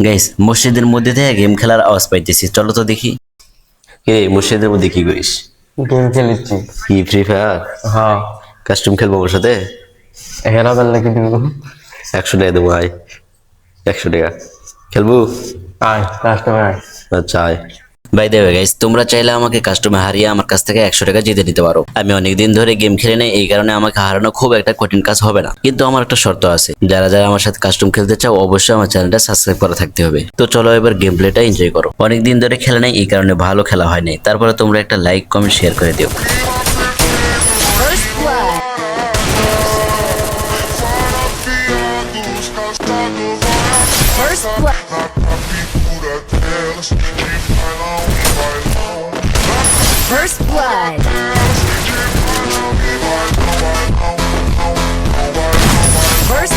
Guys মসজিদের মধ্যে থেকে গেম খেলার আওয়াজ পাইতেছি, চলো তো দেখি। মসজিদের মধ্যে কি করিস? গেম খেলেছি। কি ফ্রি ফায়ার? হ্যাঁ, কাস্টম খেলবো আমার সাথে? হেরা বেল নাকি দিব। 100 টাকা দেবো, আয়। 100 টাকা খেলবো। আয় কাস্টমার। আচ্ছা আয়। বাই দ্য ওয়ে গাইস, তোমরা চাইলে আমাকে কাস্টমে হারিয়ে আমার কাছ থেকে 100 টাকা জিতে নিতে পারো। আমি অনেকদিন ধরে গেম খেলে নেই, এই কারণে আমাকে হারানো খুব একটা কঠিন কাজ হবে না। কিন্তু আমার একটা শর্ত আছে, যারা যারা আমার সাথে কাস্টম খেলতে চাও অবশ্যই আমার চ্যানেলটা সাবস্ক্রাইব করা থাকতে হবে। তো চলো এবার গেম প্লেটা এনজয় করো। অনেকদিন ধরে খেলা নেই, এই কারণে ভালো খেলা হয় নাই। তারপরে তোমরা একটা লাইক কমেন্ট শেয়ার করে দিও। First blood. First blood. First blood. First.